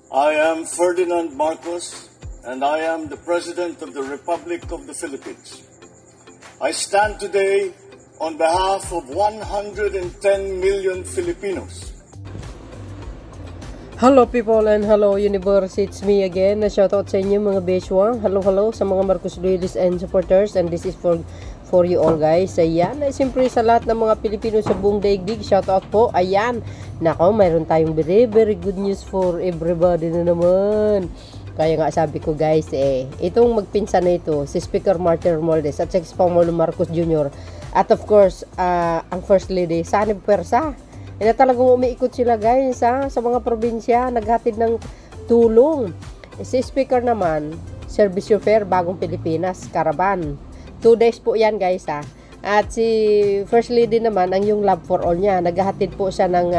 I am Ferdinand Marcos, and I am the President of the Republic of the Philippines. I stand today on behalf of 110 million Filipinos. Hello people and hello universe, it's me again. Shoutout sa inyo mga Beshwang. Hello sa mga Marcos loyalists and supporters, and this is for you all guys. Ayan, ay siyempre sa lahat ng mga Pilipino sa buong daigdig, shoutout po. Ayan, nako, mayroon tayong very good news for everybody na naman. Kaya nga sabi ko guys, itong magpinsan na ito, si Speaker Martin Romualdez at si Pangulong Marcos Jr. At of course, ang First Lady, Sani Puwersa. Na talagang umiikot sila guys sa mga probinsya, naghatid ng tulong. Si Speaker naman, Servicio Fair, Bagong Pilipinas, Caravan. 2 days po yan guys At si First Lady naman, ang yung Love for All niya, naghahatid po siya ng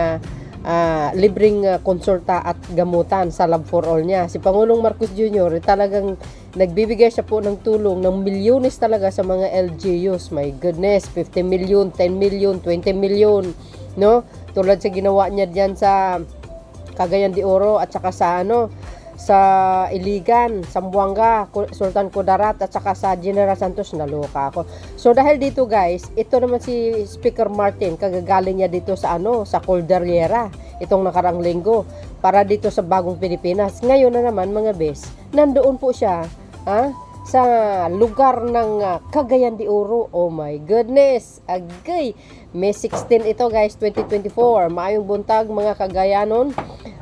libreng konsulta at gamutan sa Love for All niya. Si Pangulong Marcos Jr. talagang nagbibigay siya po ng tulong ng milyones talaga sa mga LGUs. My goodness, 50 million, 10 million, 20 million, no? Tulad sa ginawa niya diyan sa Cagayan de Oro at saka sa sa Iligan, Zamboanga, Sultan Kudarat at saka sa General Santos. Naloka ako. So dahil dito guys, ito naman si Speaker Martin, kagagaling niya dito sa sa Cordillera itong nakarang linggo para dito sa Bagong Pilipinas. Ngayon na naman mga bes, nandoon po siya sa lugar ng Cagayan de Oro. Oh my goodness, agay. May 16 ito guys, 2024. Maayong buntag mga Cagayanon.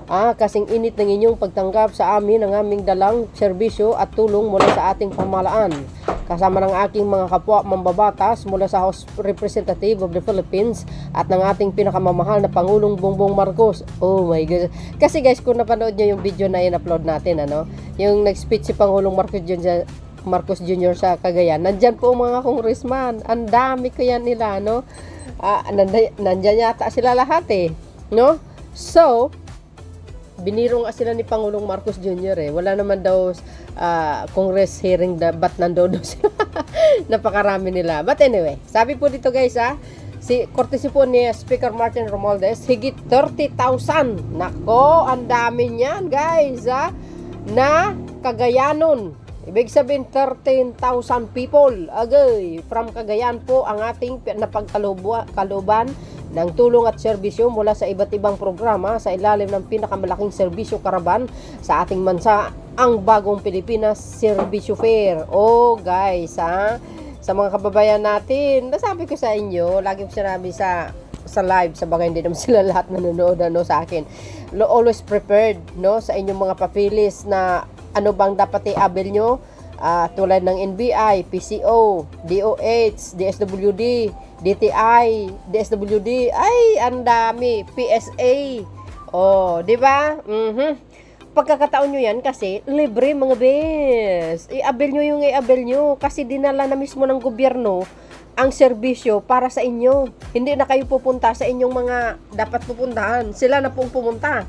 Kasing init ng inyong pagtanggap sa amin ng aming dalang serbisyo at tulong mula sa ating pamahalaan. Kasama ng aking mga kapwa mambabatas mula sa House Representative of the Philippines at ng ating pinakamamahal na Pangulong Bongbong Marcos. Oh my God. Kasi guys, kung napanood nyo yung video na in-upload natin, yung nag-speech si Pangulong Marcos Jr. sa Cagayan, nandyan po mga congressman. Ang dami ko yan nila, nandyan yata sila lahat no? So, biniro nga sila ni Pangulong Marcos Jr. Wala naman daw Congress hearing ba't nandoon sila. Napakarami nila. But anyway, sabi po dito guys si courtesy po ni Speaker Martin Romualdez, higit 30,000. Nako, ang dami niyan guys na Cagayanon. Ibig sabihin 13,000 people agay from Cagayan po ang ating napagkaluban ng tulong at serbisyo mula sa iba't ibang programa sa ilalim ng pinakamalaking serbisyo karaban sa ating bansa, ang Bagong Pilipinas Servicio Fair. Oh guys sa mga kababayan natin, nasabi ko sa inyo, lagi ko sinabi sa live, sa bagay hindi naman sila lahat nanonood sa akin. Always prepared sa inyong mga papilis na ano bang dapat i-avail nyo, tulad ng NBI, PCO, DOH, DSWD, DTI, DSWD, ay ang dami, PSA. Oh, di ba? Pagkakataon nyo yan kasi libre mga bes. I-avail nyo yung i-avail nyo kasi dinala na mismo ng gobyerno ang serbisyo para sa inyo. Hindi na kayo pupunta sa inyong mga dapat pupuntahan. Sila na pong pumunta.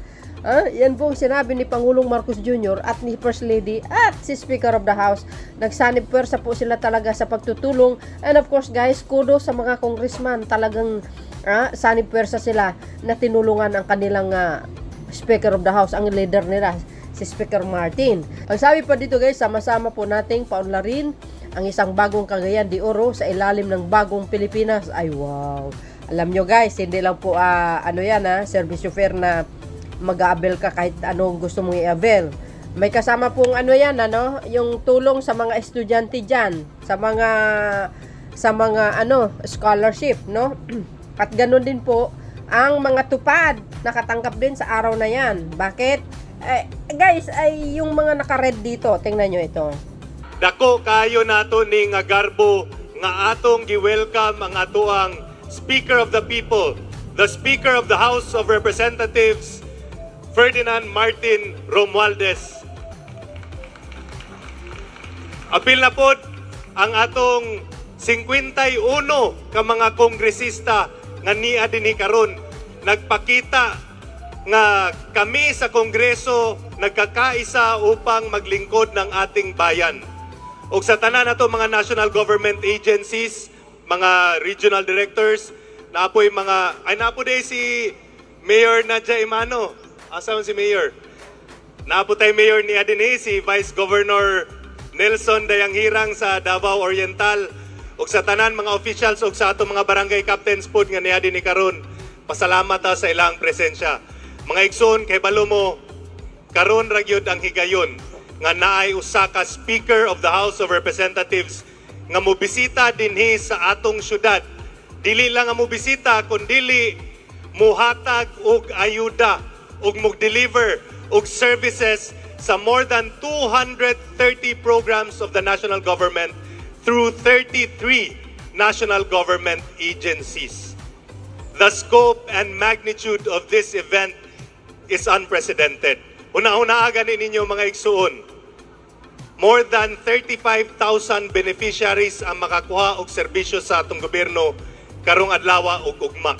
Yan po ang sinabi ni Pangulong Marcos Jr. at ni First Lady at si Speaker of the House. Nagsanib puwersa po sila talaga sa pagtutulong. And of course guys, kudos sa mga congressman. Talagang sanib puwersa sila na tinulungan ang kanilang Speaker of the House, ang leader nila, si Speaker Martin. Ang sabi pa dito guys, sama-sama po nating paunlarin ang isang bagong Cagayan de Oro sa ilalim ng Bagong Pilipinas. Ay wow. Alam nyo guys, hindi lang po Servicio Fair na mag-a-avail ka kahit anong gusto mong i-avail. May kasama pong yung tulong sa mga estudyante diyan, sa mga scholarship, At ganoon din po ang mga tupad nakatanggap din sa araw na 'yan. Bakit? Guys, ay yung mga naka-red dito, tingnan nyo ito. Dako kayo nato ni nga garbo nga atong gi-welcome ang atoang Speaker of the People, the Speaker of the House of Representatives, Ferdinand Martin Romualdez. Apil na pod ang atong 51 ka mga kongresista nga niya dinhi karon. Nagpakita nga kami sa Kongreso nagkakaisa upang maglingkod ng ating bayan. O sa tanan nato mga national government agencies, mga regional directors, naapoy mga, ay naapo day si Mayor Nadia Imano. Asan si Mayor? Naaputay Mayor ni Adinhi, si Vice Governor Nelson Dayanghirang sa Davao Oriental, ug sa tanan mga officials ug sa atong mga barangay captains pod nga niya dinhi karon. Pasalamat ta sa ilang presensya. Mga igsoon, kay balo mo, karon ra gyud ang higayon nga naay usa ka Speaker of the House of Representatives nga mobisita dinhi sa atong syudad. Dili lang nga mobisita kundi muhatag og ayuda ug mag-deliver og services sa more than 230 programs of the national government through 33 national government agencies. The scope and magnitude of this event is unprecedented. Una-unaagan ninyo mga igsuon, more than 35,000 beneficiaries ang makakuha og serbisyo sa atong gobyerno karong adlaw ug ugma.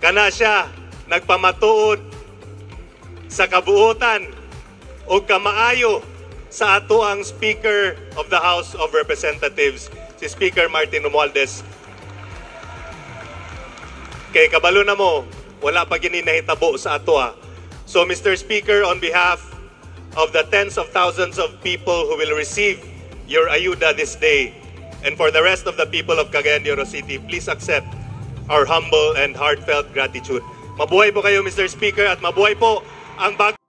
Kana siya nagpamatuod sa kabuotan o kamaayo sa ato ang Speaker of the House of Representatives, si Speaker Martin Romualdez. Kay kabalo na mo, wala pa gini nahitabo sa ato . So Mr. Speaker, on behalf of the tens of thousands of people who will receive your ayuda this day, and for the rest of the people of Cagayan de Oro City, please accept our humble and heartfelt gratitude. Mabuhay po kayo, Mr. Speaker, at mabuhay po ang bago.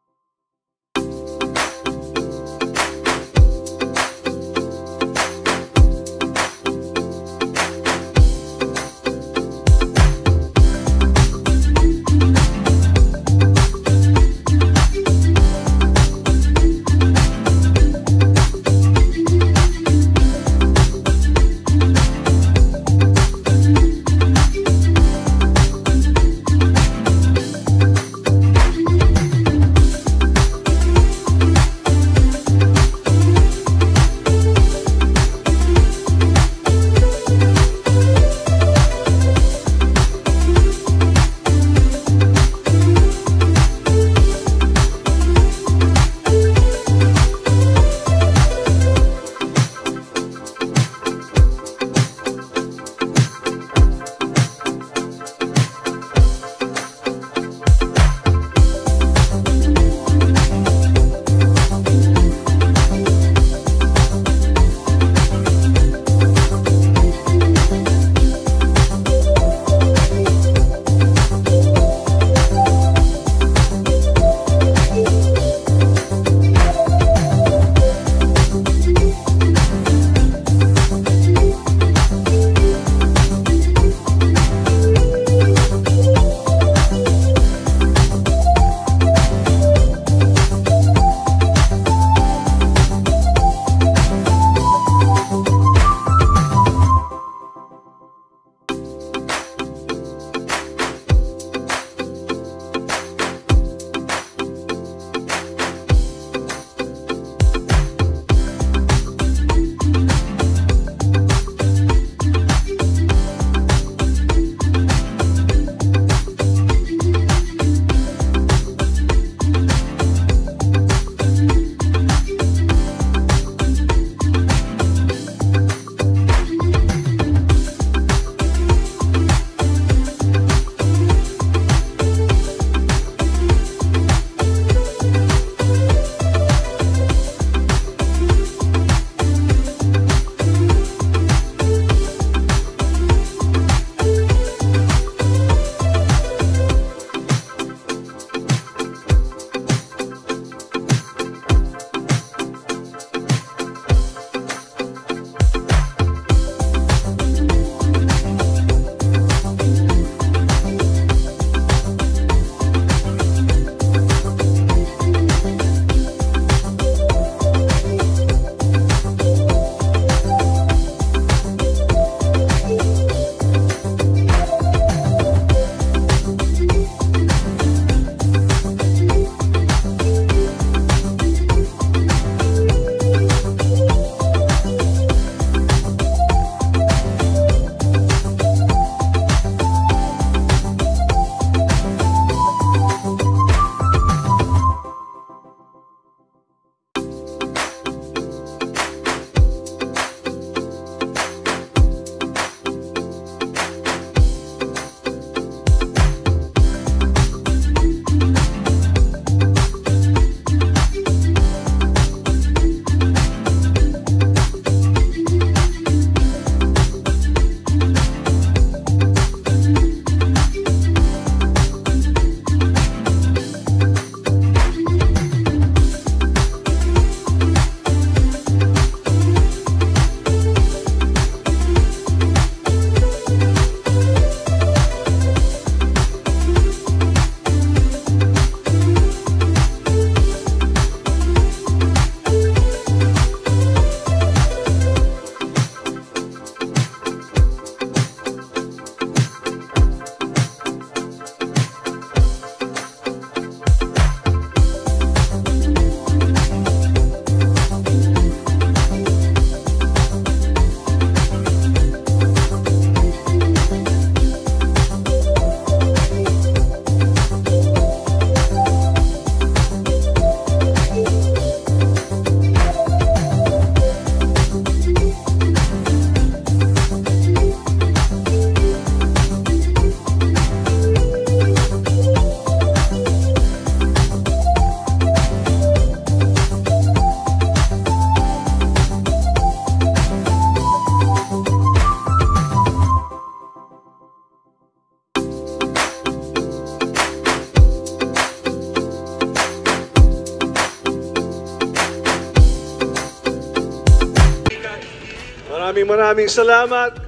Maraming salamat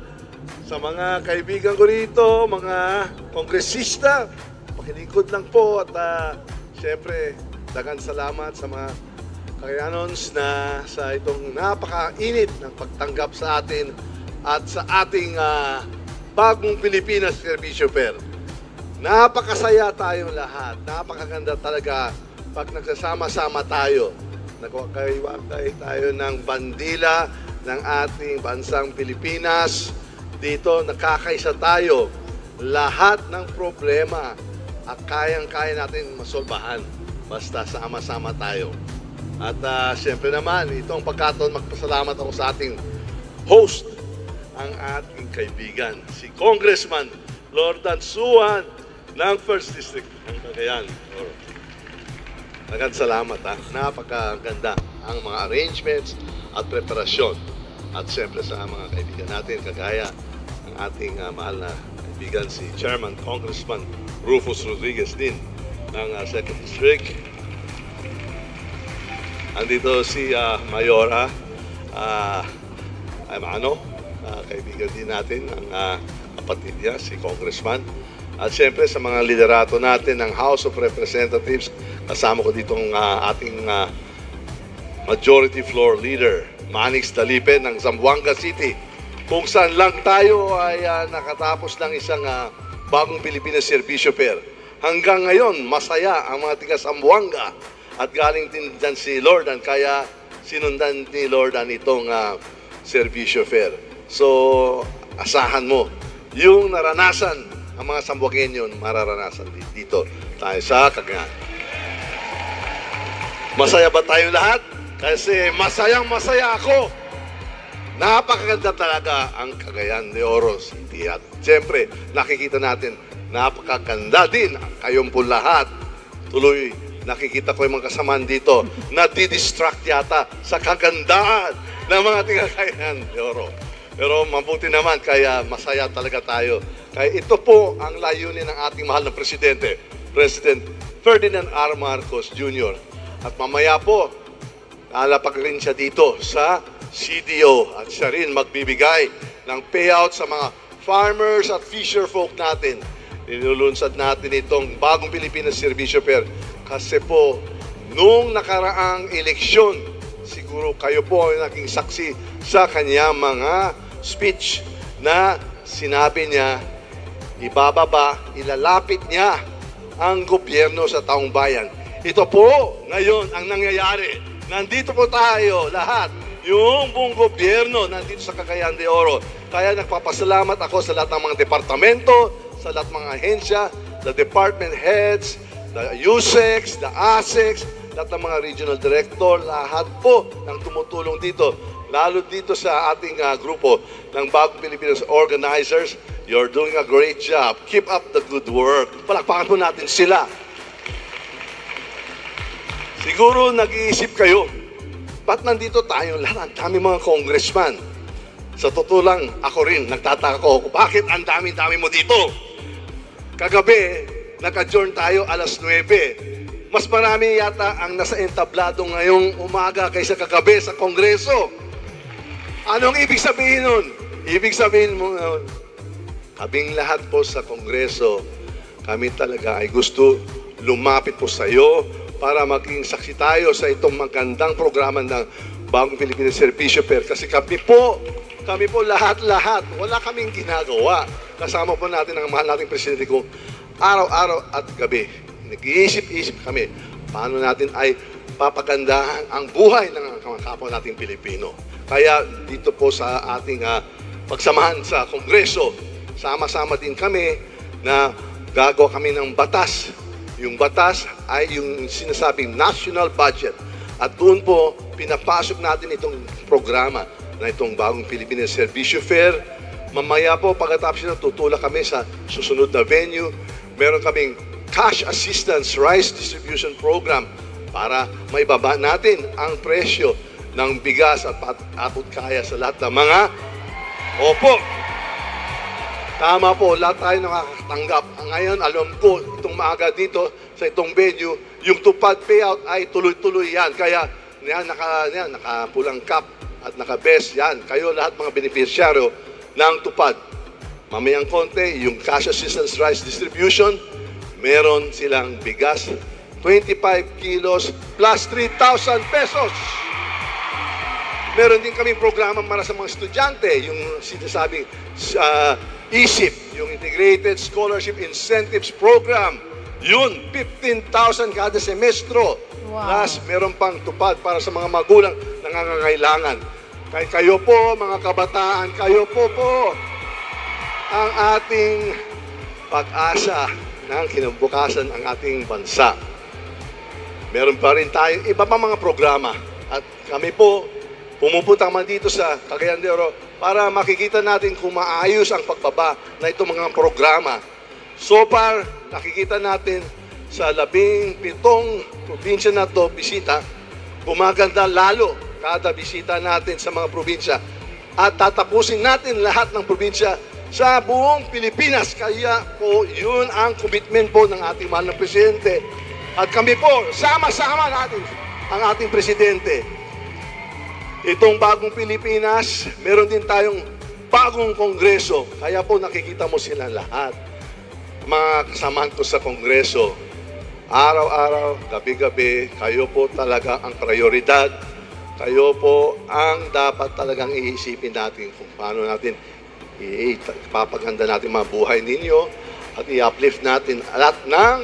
sa mga kaibigan ko rito, mga kongresista. Pakilingkod lang po at siyempre, daghang salamat sa mga kayanons na sa itong napakainit ng pagtanggap sa atin at sa ating bagong Pilipinas Servisyo Fair. Napakasaya tayong lahat. Napakaganda talaga pag nagsasama-sama tayo. Nagwakay-wakay tayo ng bandila ng ating bansang Pilipinas. Dito nakakaisa tayo. Lahat ng problema at kayang-kaya natin masolbahan basta sama-sama tayo. At siyempre naman, itong pagkataon magpasalamat ako sa ating host, ang ating kaibigan, si Congressman Lordan Suan ng 1st District ng Cagayan. Salamat ha. Napakaganda ang mga arrangements at preparasyon. At siyempre sa mga kaibigan natin, kagaya ng ating mahal na kaibigan si Chairman Congressman Rufus Rodriguez din ng 2nd District. Andito si Mayora Aymano, kaibigan din natin ang kapatid niya, si Congressman. At siyempre sa mga liderato natin ng House of Representatives, kasama ko dito ang ating Majority Floor Leader, Manix Dalipe ng Zamboanga City. Kung saan lang tayo ay nakatapos ng isang bagong Pilipinas Servisyo Fair. Hanggang ngayon, masaya ang mga tiga Zamboanga at galing din dyan si Lordan, kaya sinundan ni Lordan itong Servisyo Fair. So, asahan mo, yung naranasan ang mga Sambuangenyo mararanasan dito tayo sa Cagayan. Masaya ba tayo lahat? Kasi masayang-masaya ako. Napakaganda talaga ang Cagayan de Oro City. At siyempre, nakikita natin, napakaganda din kayong po lahat. Tuloy, nakikita ko yung mga kasamaan dito na di-distract yata sa kagandahan ng mga Cagayan de Oro. Pero mabuti naman, kaya masaya talaga tayo. Kaya ito po ang layunin ng ating mahal na Presidente, President Ferdinand R. Marcos Jr. At mamaya po, lalapag rin siya dito sa CDO at siya rin magbibigay ng payout sa mga farmers at fisher folk natin. Nilulunsad natin itong bagong Pilipinas Servisyo Fair kasi po, nung nakaraang eleksyon, siguro kayo po ay naging saksi sa kanyang mga speech na sinabi niya, ibababa, ilalapit niya ang gobyerno sa taong bayan. Ito po ngayon ang nangyayari. Nandito po tayo lahat, yung buong gobyerno nandito sa Cagayan de Oro. Kaya nagpapasalamat ako sa lahat ng mga departamento, sa lahat ng mga ahensya, the department heads, the USEX, the ASEX, lahat ng mga regional director, lahat po ng tumutulong dito. Lalo dito sa ating grupo ng Bagong Pilipinas Organizers. You're doing a great job. Keep up the good work. Palakpakan po natin sila. Siguro nag-iisip kayo, ba't nandito tayo lahat? Ang dami mga congressman. Sa totoo lang, ako rin, nagtataka ko, bakit ang dami-dami mo dito? Kagabi, nag-adjourn tayo alas 9. Mas marami yata ang nasa entablado ngayong umaga kaysa kagabi sa Kongreso. Anong ibig sabihin nun? Ibig sabihin mo, kaming lahat po sa Kongreso, kami talaga ay gusto lumapit po sa iyo para maging saksi tayo sa itong magandang programa ng Bagong Pilipinas Servisyo Fair. Kasi kami po lahat-lahat, wala kaming ginagawa. Kasama po natin ang mahal nating Presidente kung araw-araw at gabi. Nag-iisip-isip kami, paano natin ay papagandahan ang buhay ng mga kapwa nating Pilipino. Kaya dito po sa ating pagsamahan sa Kongreso, sama-sama din kami na gagawa kami ng batas. Yung batas ay yung sinasabing national budget. At doon po, pinapasok natin itong programa na itong Bagong Pilipinas Servisyo Fair. Mamaya po, pagkatapos na tutulak kami sa susunod na venue, meron kaming cash assistance rice distribution program para maibaba natin ang presyo ng bigas at atot kaya sa lahat ng mga opo. Tama po, lahat tayo nakakatanggap. Ngayon, alam ko, itong maaga dito sa itong venue, yung tupad payout ay tuloy-tuloy yan. Kaya nakapulang cap at naka-best yan. Kayo lahat mga beneficiaryo ng tupad. Mamayang konti, yung cash assistance rice distribution, meron silang bigas, 25 kilos plus 3,000 pesos. Meron din kaming programa para sa mga estudyante, yung sinasabing ISIP, yung Integrated Scholarship Incentives Program. Yun, 15,000 kada semestro. Wow. Plus, meron pang tupad para sa mga magulang na nangangailangan. Kayo po, mga kabataan, kayo po ang ating pag-asa ng kinabukasan ng ating bansa. Meron pa rin tayo iba pa mga programa. At kami po, pumupunta man dito sa Cagayan de Oro para makikita natin kung maayos ang pagbaba na itong mga programa. So far, nakikita natin sa 17 probinsya na ito, bisita, gumaganda lalo kada bisita natin sa mga probinsya. At tatapusin natin lahat ng probinsya sa buong Pilipinas. Kaya po, yun ang commitment po ng ating mahal na Presidente. At kami po, sama-sama natin ang ating Presidente. Itong bagong Pilipinas, meron din tayong bagong Kongreso. Kaya po nakikita mo sila lahat. Mga kasamahan ko sa Kongreso, araw-araw, gabi-gabi, kayo po talaga ang prioridad. Kayo po ang dapat talagang iisipin natin kung paano natin ipapaganda natin mga buhay ninyo at i-uplift natin lahat ng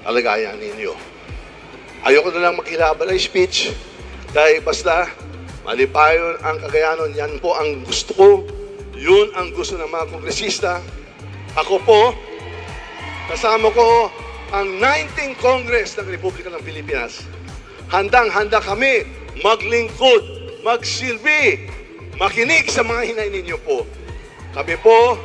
kalagayan ninyo. Ayoko na lang maghilaban ng speech dahil basta malipayon ang Cagayanon, yan po ang gusto ko. Yun ang gusto ng mga kongresista. Ako po, kasama ko ang 19th Congress ng Republika ng Pilipinas. Handang-handa kami maglingkod, magsilbi, makinig sa mga hinay ninyo po. Kami po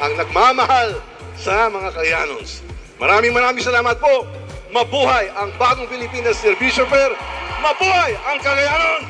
ang nagmamahal sa mga Cagayanons. Maraming salamat po. Mabuhay ang bagong Pilipinas Servisyo Fair. Mabuhay ang Cagayanons!